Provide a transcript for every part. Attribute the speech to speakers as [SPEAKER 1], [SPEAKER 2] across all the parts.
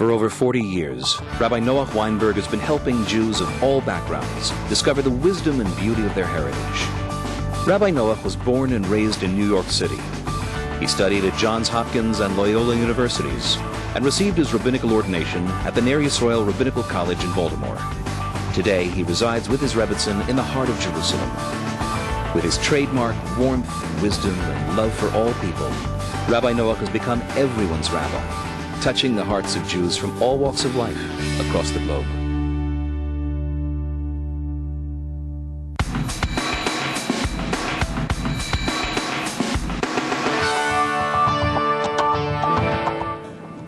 [SPEAKER 1] For over 40 years, Rabbi Noach Weinberg has been helping Jews of all backgrounds discover the wisdom and beauty of their heritage. Rabbi Noach was born and raised in New York City. He studied at Johns Hopkins and Loyola Universities and received his rabbinical ordination at the Ner Yisrael Rabbinical College in Baltimore. Today, he resides with his Rebbitzin in the heart of Jerusalem. With his trademark warmth, wisdom, and love for all people, Rabbi Noach has become everyone's rabbi, touching the hearts of Jews from all walks of life across the globe.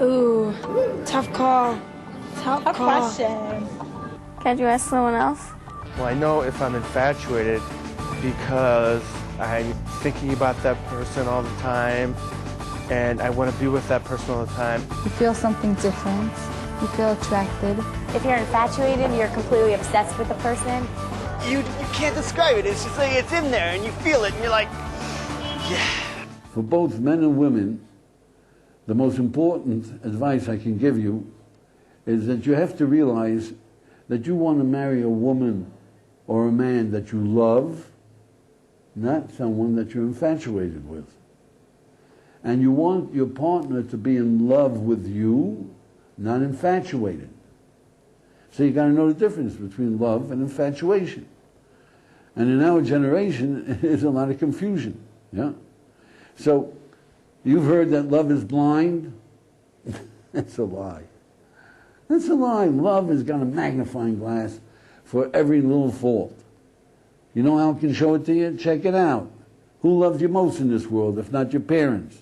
[SPEAKER 2] Ooh, tough call. Tough call.
[SPEAKER 3] Question. Can't you ask someone else?
[SPEAKER 4] Well, I know if I'm infatuated because I'm thinking about that person all the time and I want to be with that person all the time.
[SPEAKER 5] You feel something different. You feel attracted.
[SPEAKER 6] If you're infatuated, you're completely obsessed with the person.
[SPEAKER 7] You can't describe it. It's just like it's in there and you feel it and you're like, yeah.
[SPEAKER 8] For both men and women, the most important advice I can give you is that you have to realize that you want to marry a woman or a man that you love, not someone that you're infatuated with. And you want your partner to be in love with you, not infatuated. So you got to know the difference between love and infatuation. And in our generation, there's a lot of confusion. Yeah. So you've heard that love is blind. That's a lie. That's a lie. Love has got a magnifying glass for every little fault. You know how I can show it to you? Check it out. Who loves you most in this world, if not your parents?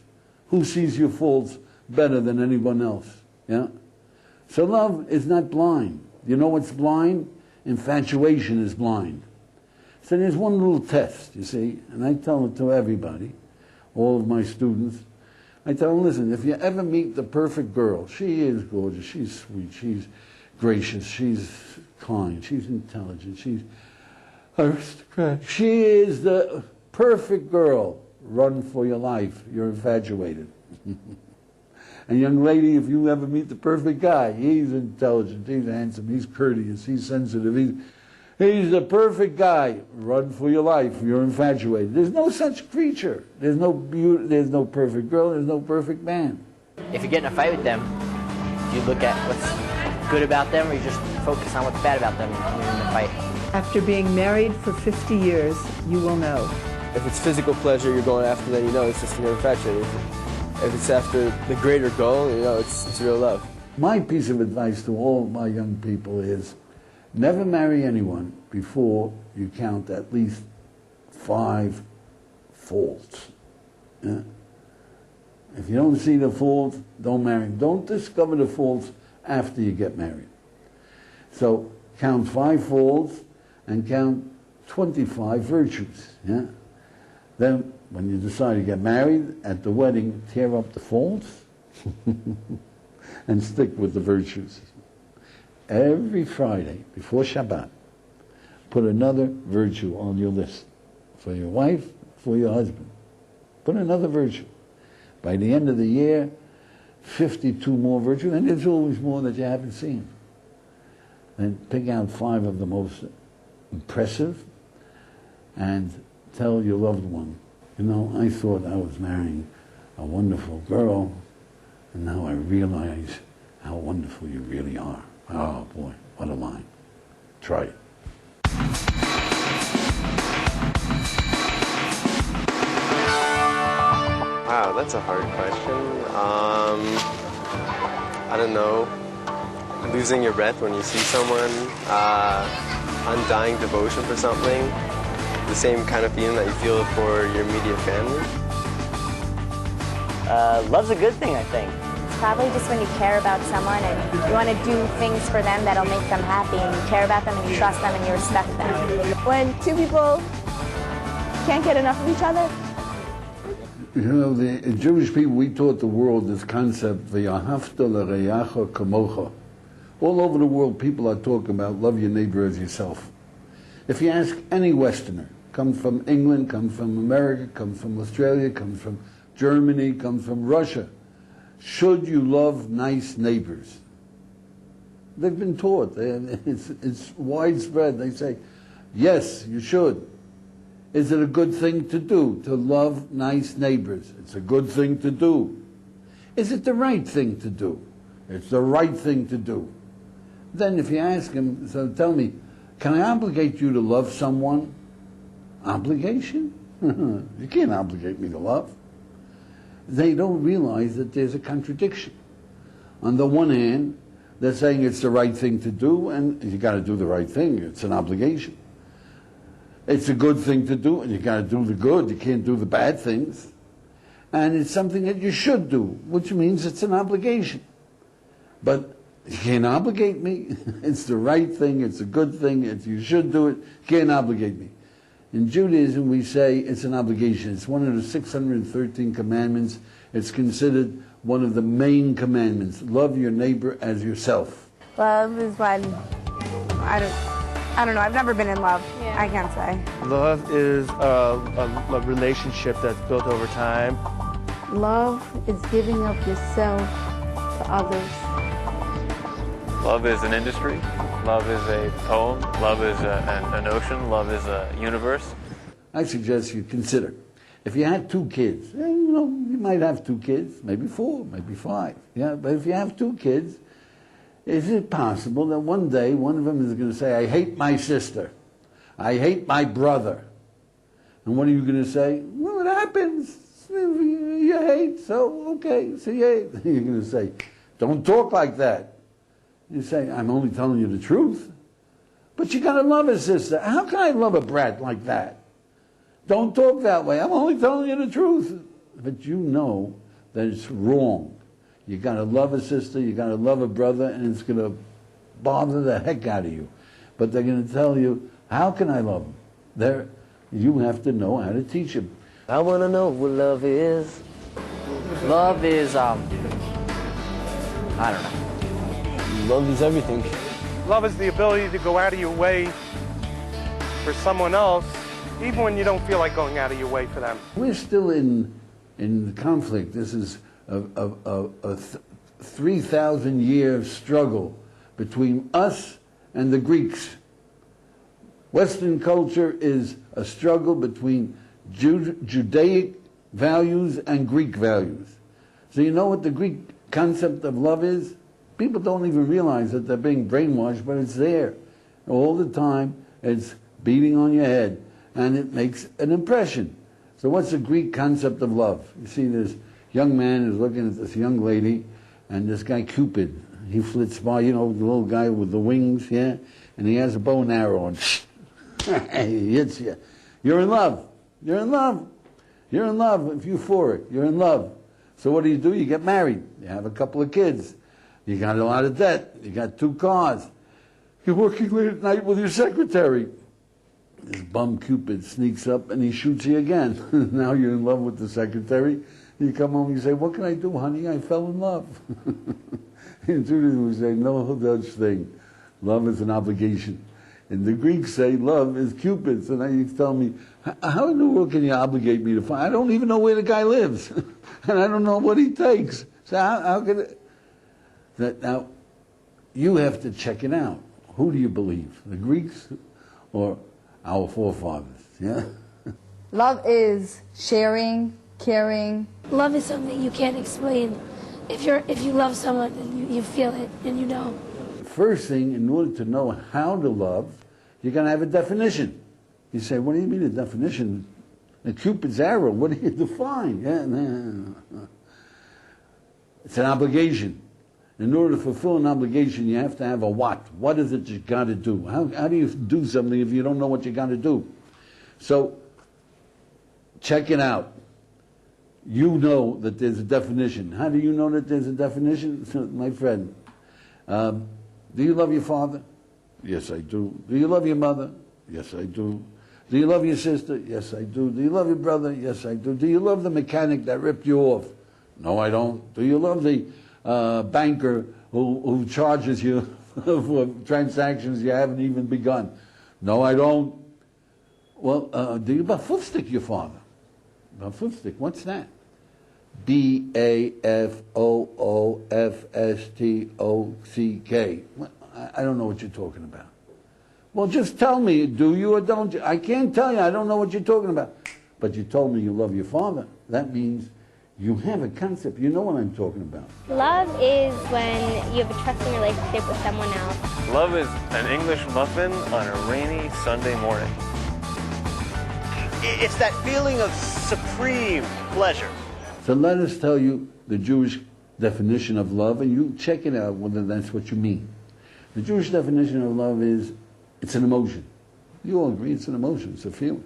[SPEAKER 8] Who sees your faults better than anyone else? Yeah? So love is not blind. You know what's blind? Infatuation is blind. So there's one little test, you see, and I tell it to everybody, all of my students. I tell them, listen, if you ever meet the perfect girl, she is gorgeous, she's sweet, she's gracious, she's kind, she's intelligent, she's aristocratic. She is the perfect girl. Run for your life. You're infatuated. And young lady, if you ever meet the perfect guy, he's intelligent, he's handsome, he's courteous, he's sensitive, he's the perfect guy. Run for your life. You're infatuated. There's no such creature. There's no beauty, there's no perfect girl, there's no perfect man.
[SPEAKER 7] If you get in a fight with them, do you look at what's good about them or you just focus on what's bad about them when you're in the fight?
[SPEAKER 9] After being married for 50 years, you will know.
[SPEAKER 4] If it's physical pleasure you're going after, then you know it's just you're infatuated. If it's after the greater goal, you know it's real love.
[SPEAKER 8] My piece of advice to all my young people is never marry anyone before you count at least 5 faults. Yeah? If you don't see the faults, don't marry them. Don't discover the faults after you get married. So count 5 faults and count 25 virtues. Yeah? Then, when you decide to get married, at the wedding, tear up the faults and stick with the virtues. Every Friday, before Shabbat, put another virtue on your list. For your wife, for your husband. Put another virtue. By the end of the year, 52 more virtues, and there's always more that you haven't seen. Then pick out 5 of the most impressive and tell your loved one, you know, I thought I was marrying a wonderful girl, and now I realize how wonderful you really are. Oh boy, what a line. Try it.
[SPEAKER 4] Wow, that's a hard question. I don't know. Losing your breath when you see someone, undying devotion for something, the same kind of feeling that you feel for your immediate family?
[SPEAKER 7] Love's a good thing, I think.
[SPEAKER 6] It's probably just when you care about someone and you want to do things for them that'll make them happy and you care about them and you trust them and you respect them.
[SPEAKER 3] When two people can't get enough of each other?
[SPEAKER 8] You know, the Jewish people, we taught the world this concept, v'yahavta l'reyacha kamocha. All over the world, people are talking about love your neighbor as yourself. If you ask any Westerner, come from England, come from America, come from Australia, come from Germany, come from Russia, should you love nice neighbors? They've been taught. It's widespread. They say, yes, you should. Is it a good thing to do, to love nice neighbors? It's a good thing to do. Is it the right thing to do? It's the right thing to do. Then if you ask him, so tell me, can I obligate you to love someone? Obligation? You can't obligate me to love. They don't realize that there's a contradiction. On the one hand, they're saying it's the right thing to do, and you got to do the right thing. It's an obligation. It's a good thing to do, and you got to do the good. You can't do the bad things. And it's something that you should do, which means it's an obligation. But you can't obligate me. It's the right thing. It's a good thing. You should do it. You can't obligate me. In Judaism, we say it's an obligation. It's one of the 613 commandments. It's considered one of the main commandments. Love your neighbor as yourself.
[SPEAKER 2] Love is when I don't know. I've never been in love. Yeah. I can't say.
[SPEAKER 10] Love is a relationship that's built over time.
[SPEAKER 5] Love is giving up yourself to others.
[SPEAKER 11] Love is an industry. Love is a poem. Love is an ocean. Love is a universe.
[SPEAKER 8] I suggest you consider, if you had 2 kids, you might have 2 kids, maybe 4, maybe 5. Yeah, but if you have 2 kids, is it possible that one day one of them is going to say, I hate my sister, I hate my brother? And what are you going to say? Well, it happens. You hate, so okay, so you hate. You're going to say, don't talk like that. You say, I'm only telling you the truth. But you got to love a sister. How can I love a brat like that? Don't talk that way. I'm only telling you the truth. But you know that it's wrong. You got to love a sister, you got to love a brother, and it's going to bother the heck out of you. But they're going to tell you, how can I love them? You have to know how to teach them.
[SPEAKER 7] I want to know what love is. Love is, I don't know.
[SPEAKER 10] Love is everything.
[SPEAKER 12] Love is the ability to go out of your way for someone else, even when you don't feel like going out of your way for them.
[SPEAKER 8] We're still in conflict. This is a 3,000-year struggle between us and the Greeks. Western culture is a struggle between Judaic values and Greek values. So you know what the Greek concept of love is? People don't even realize that they're being brainwashed, but it's there. All the time, it's beating on your head, and it makes an impression. So what's the Greek concept of love? You see this young man is looking at this young lady, and this guy Cupid, he flits by, the little guy with the wings, yeah? And he has a bow and arrow, and he hits you. You're in love. You're in love. You're in love. If you're for it, you're in love. So what do? You get married. You have a couple of kids. You got a lot of debt. You got 2 cars. You're working late at night with your secretary. This bum Cupid sneaks up and he shoots you again. Now you're in love with the secretary. You come home and you say, what can I do, honey? I fell in love. In Judaism we say, no such thing. Love is an obligation. And the Greeks say love is Cupid. So now you tell me, how in the world can you obligate me to find? I don't even know where the guy lives. And I don't know what he takes. So how can it? Now, you have to check it out. Who do you believe? The Greeks or our forefathers? Yeah?
[SPEAKER 5] Love is sharing, caring.
[SPEAKER 2] Love is something you can't explain. If you love someone, then you feel it and you know.
[SPEAKER 8] First thing, in order to know how to love, you're going to have a definition. You say, what do you mean a definition? A Cupid's arrow, what do you define? Yeah, it's an obligation. In order to fulfill an obligation, you have to have a what. What is it you got to do? How do you do something if you don't know what you got to do? So, check it out. You know that there's a definition. How do you know that there's a definition? My friend, do you love your father? Yes, I do. Do you love your mother? Yes, I do. Do you love your sister? Yes, I do. Do you love your brother? Yes, I do. Do you love the mechanic that ripped you off? No, I don't. Do you love the banker who charges you for transactions you haven't even begun? No, I don't. Well, do you bafufstik your father? Bafufstik, what's that? B-A-F-O-O-F-S-T-O-C-K. I don't know what you're talking about. Well, just tell me, do you or don't you? I can't tell you, I don't know what you're talking about. But you told me you love your father. That means you have a concept. You know what I'm talking about.
[SPEAKER 13] Love is when you have a trusting relationship with someone else.
[SPEAKER 11] Love is an English muffin on a rainy Sunday morning.
[SPEAKER 14] It's that feeling of supreme pleasure.
[SPEAKER 8] So let us tell you the Jewish definition of love, and you check it out whether that's what you mean. The Jewish definition of love is, it's an emotion. You all agree it's an emotion, it's a feeling.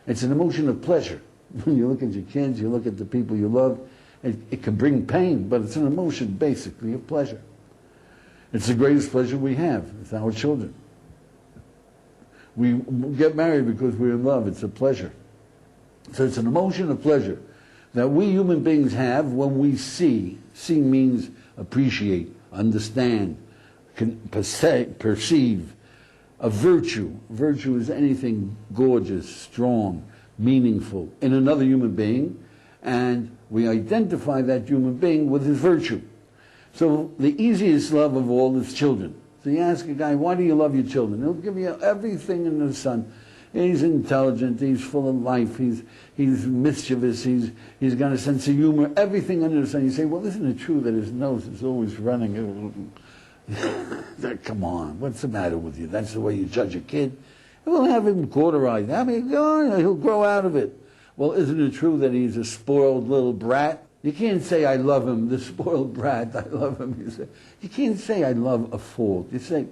[SPEAKER 8] It's an emotion of pleasure. When you look at your kids, you look at the people you love, it can bring pain, but it's an emotion basically of pleasure. It's the greatest pleasure we have, it's our children. We get married because we're in love, it's a pleasure. So it's an emotion of pleasure that we human beings have when we see. See means appreciate, understand, perceive. A virtue. Virtue is anything gorgeous, strong, meaningful in another human being, and we identify that human being with his virtue. So the easiest love of all is children. So you ask a guy, why do you love your children? He'll give you everything in the sun. He's intelligent, he's full of life, he's mischievous, he's got a sense of humor, everything under the sun. You say, well, isn't it true that his nose is always running? Come on, what's the matter with you? That's the way you judge a kid? We'll have him cauterized. I mean, he'll grow out of it. Well, isn't it true that he's a spoiled little brat? You can't say, I love him, the spoiled brat, I love him. You can't say, I love a fault. You say,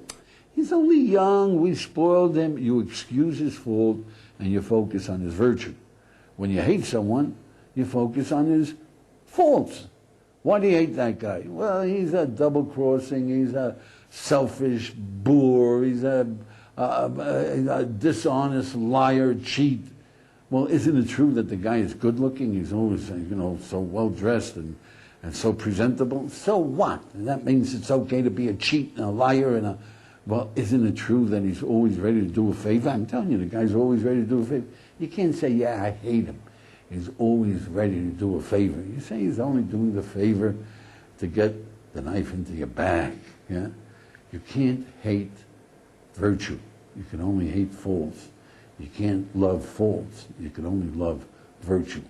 [SPEAKER 8] he's only young, we spoiled him. You excuse his fault and you focus on his virtue. When you hate someone, you focus on his faults. Why do you hate that guy? Well, he's a double-crossing, he's a selfish boor, he's a dishonest liar, cheat. Well, isn't it true that the guy is good-looking? He's always, so well-dressed and so presentable. So what? And that means it's okay to be a cheat and a liar and a... Well, isn't it true that he's always ready to do a favor? I'm telling you, the guy's always ready to do a favor. You can't say, yeah, I hate him. He's always ready to do a favor. You say he's only doing the favor to get the knife into your back. Yeah? You can't hate virtue. You can only hate faults. You can't love faults. You can only love virtue.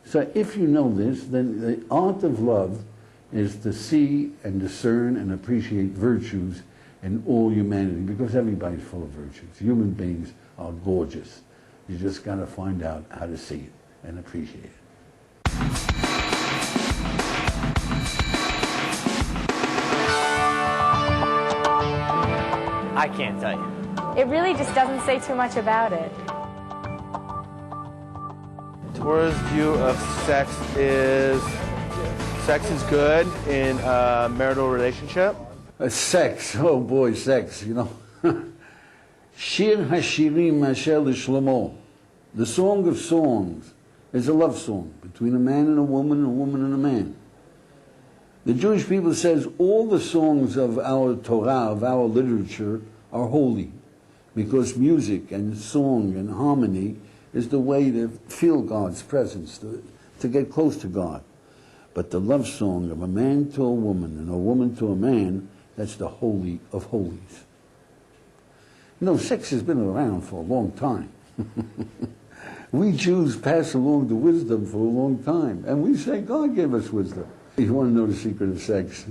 [SPEAKER 8] So if you know this, then the art of love is to see and discern and appreciate virtues in all humanity, because everybody's full of virtues. Human beings are gorgeous. You just got to find out how to see it and appreciate it.
[SPEAKER 7] I can't tell you.
[SPEAKER 6] It really just doesn't say too much about it.
[SPEAKER 10] Torah's view of sex is good in a marital relationship.
[SPEAKER 8] Sex, oh boy, sex, Shir Hashirim Asher L'Shlomo, the Song of Songs, is a love song between a man and a woman and a man. The Jewish people says all the songs of our Torah, of our literature, are holy, because music and song and harmony is the way to feel God's presence, to get close to God. But the love song of a man to a woman and a woman to a man, that's the holy of holies. Sex has been around for a long time. We Jews pass along the wisdom for a long time, and we say God gave us wisdom. If you want to know the secret of sex,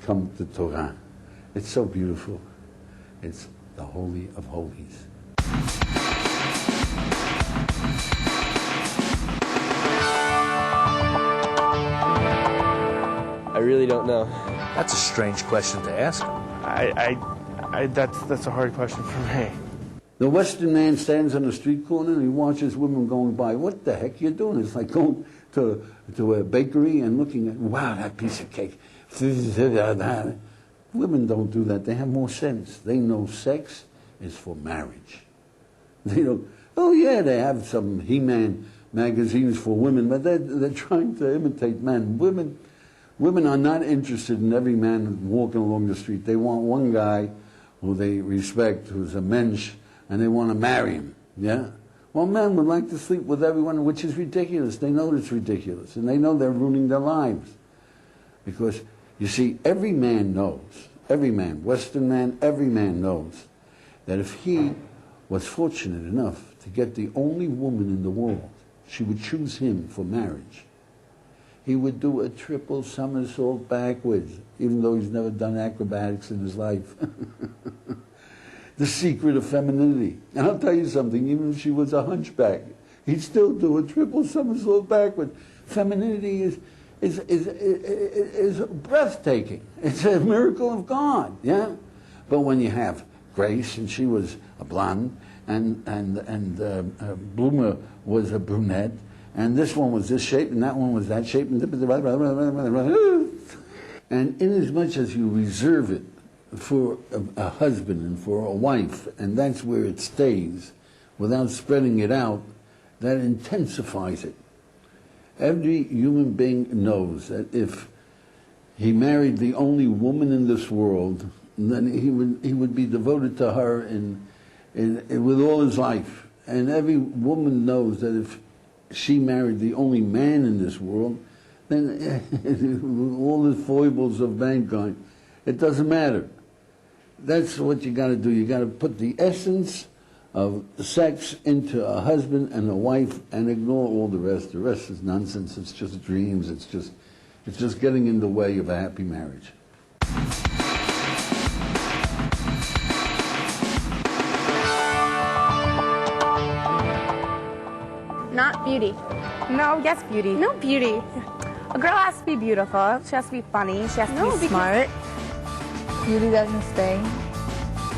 [SPEAKER 8] come to Torah. It's so beautiful. It's the holy of holies.
[SPEAKER 4] I really don't know.
[SPEAKER 1] That's a strange question to ask.
[SPEAKER 10] That's a hard question for me.
[SPEAKER 8] The Western man stands on the street corner and he watches women going by. What the heck you doing? It's like going to a bakery and looking at, wow, that piece of cake. Women don't do that. They have more sense. They know sex is for marriage. They don't, oh yeah, they have some He-Man magazines for women, but they're trying to imitate men. Women are not interested in every man walking along the street. They want one guy who they respect, who's a mensch, and they want to marry him. Yeah? Well, men would like to sleep with everyone, which is ridiculous. They know it's ridiculous, and they know they're ruining their lives. Because, you see, every man knows, every man, Western man, every man knows that if he was fortunate enough to get the only woman in the world, she would choose him for marriage. He would do a triple somersault backwards, even though he's never done acrobatics in his life. The secret of femininity. And I'll tell you something, even if she was a hunchback, he'd still do a triple somersault backwards. Femininity is breathtaking. It's a miracle of God, yeah? But when you have Grace, and she was a blonde, and Bloomer was a brunette, and this one was this shape, and that one was that shape, and inasmuch as you reserve it for a husband and for a wife, and that's where it stays, without spreading it out, that intensifies it. Every human being knows that if he married the only woman in this world, then he would be devoted to her with all his life. And every woman knows that if she married the only man in this world, then all the foibles of mankind, it doesn't matter. That's what you got to do. You got to put the essence of sex into a husband and a wife and ignore all the rest. The rest is nonsense. It's just dreams. It's just getting in the way of a happy marriage.
[SPEAKER 3] Not beauty.
[SPEAKER 15] No, yes, beauty.
[SPEAKER 3] No beauty.
[SPEAKER 15] A girl has to be beautiful. She has to be funny. She has to be smart.
[SPEAKER 5] Beauty doesn't stay.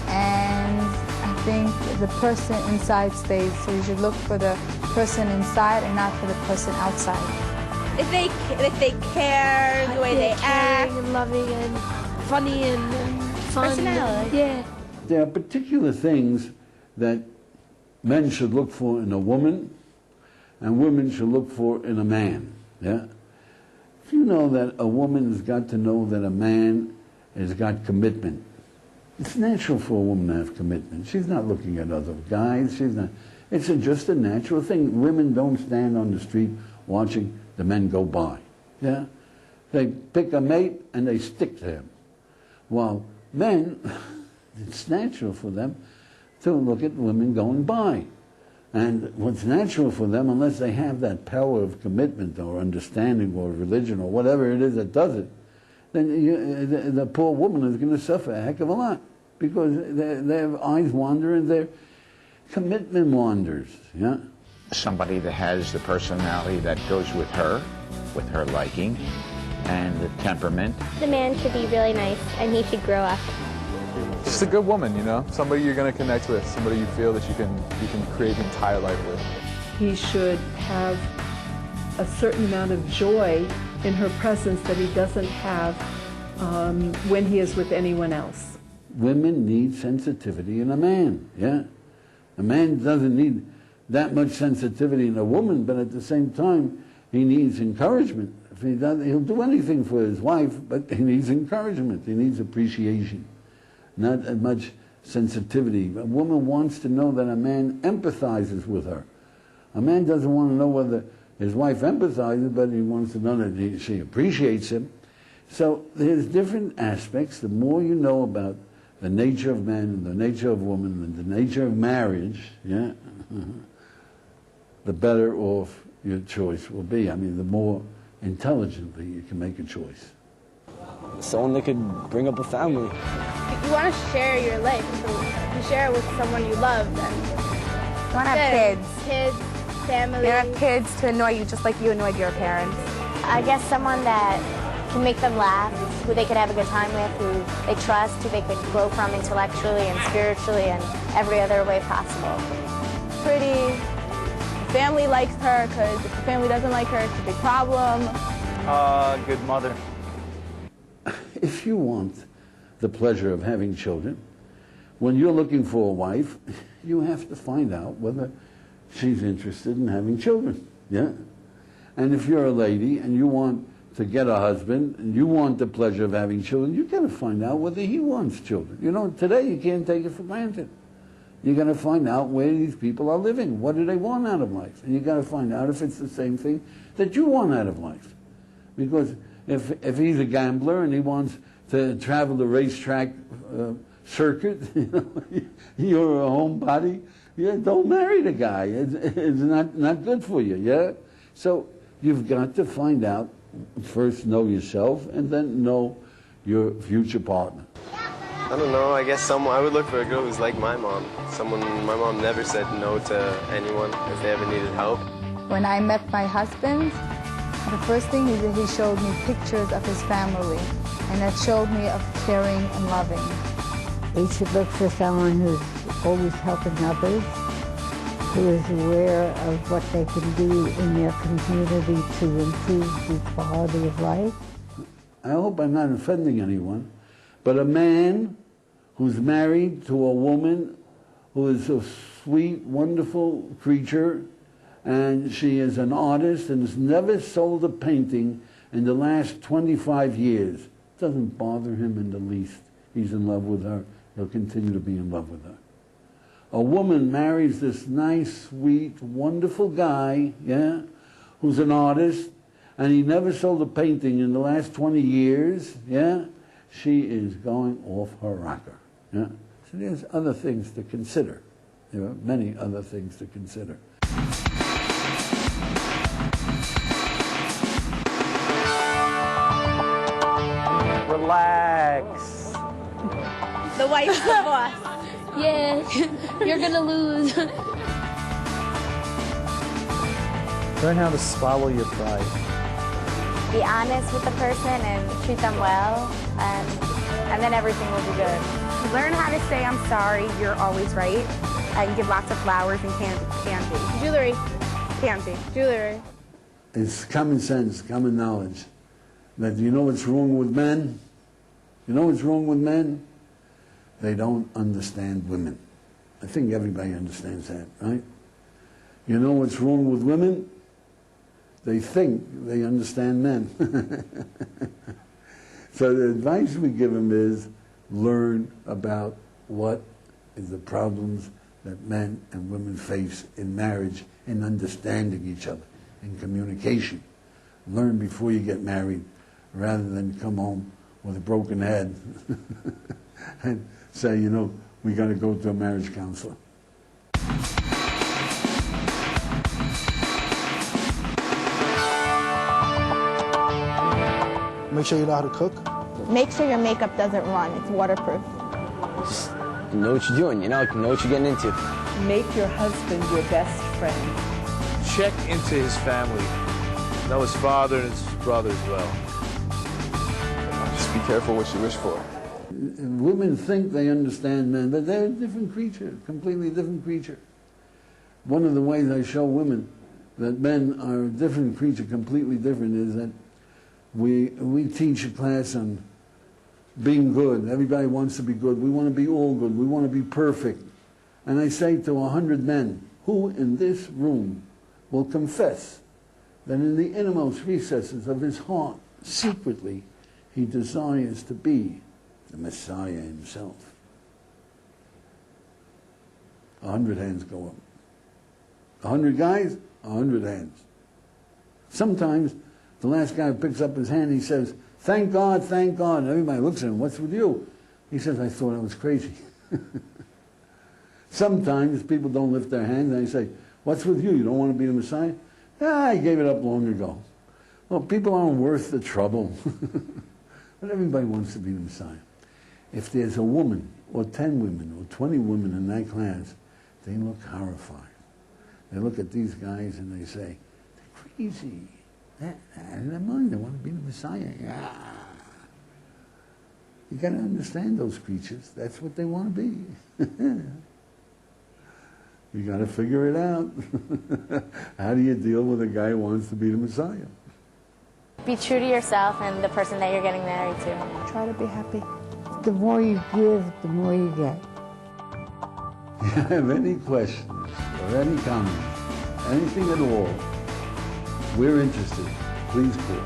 [SPEAKER 5] And I think the person inside stays. So you should look for the person inside and not for the person outside.
[SPEAKER 3] If they care, the way they act.
[SPEAKER 2] And loving and funny and fun.
[SPEAKER 3] Personality.
[SPEAKER 2] Yeah.
[SPEAKER 8] There are particular things that men should look for in a woman and women should look for in a man. Yeah? If you know that a woman has got to know that a man has got commitment, it's natural for a woman to have commitment. She's not looking at other guys. She's not. It's just a natural thing. Women don't stand on the street watching the men go by. Yeah? They pick a mate and they stick to him. While men, it's natural for them to look at women going by. And what's natural for them, unless they have that power of commitment or understanding or religion or whatever it is that does it, then the poor woman is going to suffer a heck of a lot because their eyes wander and their commitment wanders. Yeah?
[SPEAKER 16] Somebody that has the personality that goes with her liking, and the temperament.
[SPEAKER 13] The man should be really nice, and he should grow up.
[SPEAKER 17] Just a good woman, you know, somebody you're going to connect with, somebody you feel that you can create an entire life with.
[SPEAKER 9] He should have a certain amount of joy in her presence that he doesn't have when he is with anyone else.
[SPEAKER 8] Women need sensitivity in a man, yeah? A man doesn't need that much sensitivity in a woman, but at the same time, he needs encouragement. If he doesn't, he'll do anything for his wife, but he needs encouragement, he needs appreciation. Not as much sensitivity. A woman wants to know that a man empathizes with her. A man doesn't want to know whether his wife empathizes, but he wants to know that she appreciates him. So there's different aspects. The more you know about the nature of man and the nature of woman and the nature of marriage, yeah, the better off your choice will be. I mean, the more intelligently you can make a choice.
[SPEAKER 18] Someone that could bring up a family.
[SPEAKER 3] You want to share your life, so you share it with someone you love. And
[SPEAKER 15] you want to have kids.
[SPEAKER 3] Kids, family.
[SPEAKER 15] You want kids to annoy you just like you annoyed your parents.
[SPEAKER 6] I guess someone that can make them laugh, who they could have a good time with, who they trust, who they could grow from intellectually and spiritually and every other way possible.
[SPEAKER 3] Pretty. Family likes her, because if the family doesn't like her, it's a big problem.
[SPEAKER 10] Good mother.
[SPEAKER 8] If you want the pleasure of having children, when you're looking for a wife, you have to find out whether she's interested in having children, yeah? And if you're a lady and you want to get a husband and you want the pleasure of having children, you've got to find out whether he wants children. You know, today you can't take it for granted. You're going to find out where these people are living. What do they want out of life? And you've got to find out if it's the same thing that you want out of life. Because if he's a gambler and he wants to travel the racetrack circuit. You're a homebody. Yeah, don't marry the guy. It's not good for you. Yeah. So you've got to find out first, know yourself, and then know your future partner.
[SPEAKER 4] I don't know. I guess I would look for a girl who's like my mom. My mom never said no to anyone if they ever needed help.
[SPEAKER 5] When I met my husband, the first thing he did, he showed me pictures of his family, and that showed me of caring and loving.
[SPEAKER 19] You should look for someone who's always helping others, who is aware of what they can do in their community to improve the quality of life.
[SPEAKER 8] I hope I'm not offending anyone, but a man who's married to a woman who is a sweet, wonderful creature, and she is an artist and has never sold a painting in the last 25 years, doesn't bother him in the least. He's in love with her. He'll continue to be in love with her. A woman marries this nice, sweet, wonderful guy, yeah, who's an artist, and he never sold a painting in the last 20 years, yeah, she is going off her rocker. Yeah? So there's other things to consider. There are many other things to consider.
[SPEAKER 10] Relax.
[SPEAKER 13] The wife's the boss.
[SPEAKER 2] Yes, you're gonna lose.
[SPEAKER 10] Learn how to swallow your pride.
[SPEAKER 6] Be honest with the person and treat them well, and then everything will be good.
[SPEAKER 15] Learn how to say I'm sorry, you're always right, and give lots of flowers and candy.
[SPEAKER 13] Jewelry.
[SPEAKER 15] Candy.
[SPEAKER 13] Jewelry.
[SPEAKER 8] It's common sense, common knowledge, that you know what's wrong with men? You know what's wrong with men? They don't understand women. I think everybody understands that, right? You know what's wrong with women? They think they understand men. So the advice we give them is learn about what is the problems that men and women face in marriage, in understanding each other, in communication. Learn before you get married, rather than come home with a broken head and say, you know, we got to go to a marriage counselor.
[SPEAKER 20] Make sure you know how to cook.
[SPEAKER 3] Make sure your makeup doesn't run. It's waterproof.
[SPEAKER 18] Just know what you're doing, you know what you're getting into.
[SPEAKER 9] Make your husband your best friend.
[SPEAKER 10] Check into his family. Know his father and his brother as well.
[SPEAKER 17] Just be careful what you wish for.
[SPEAKER 8] Women think they understand men, but they're a different creature, completely different creature. One of the ways I show women that men are a different creature, completely different, is that we teach a class on being good. Everybody wants to be good. We want to be all good. We want to be perfect. And I say to 100 men, who in this room will confess that in the innermost recesses of his heart, secretly, he desires to be the Messiah himself? 100 hands go up. 100 guys, 100 hands. Sometimes the last guy picks up his hand, he says, thank God, thank God. And everybody looks at him, what's with you? He says, I thought I was crazy. Sometimes people don't lift their hands and they say, what's with you? You don't want to be the Messiah? Ah, I gave it up long ago. Well, people aren't worth the trouble. But everybody wants to be the Messiah. If there's a woman, or 10 women, or 20 women in that class, they look horrified. They look at these guys and they say, they're crazy. In their mind, they want to be the Messiah. Yeah. You got to understand those creatures. That's what they want to be. You got to figure it out. How do you deal with a guy who wants to be the Messiah?
[SPEAKER 6] Be true to yourself and the person that you're getting married to.
[SPEAKER 19] Try to be happy. The more you give, the more you get.
[SPEAKER 8] If you have any questions or any comments, anything at all, we're interested. Please call.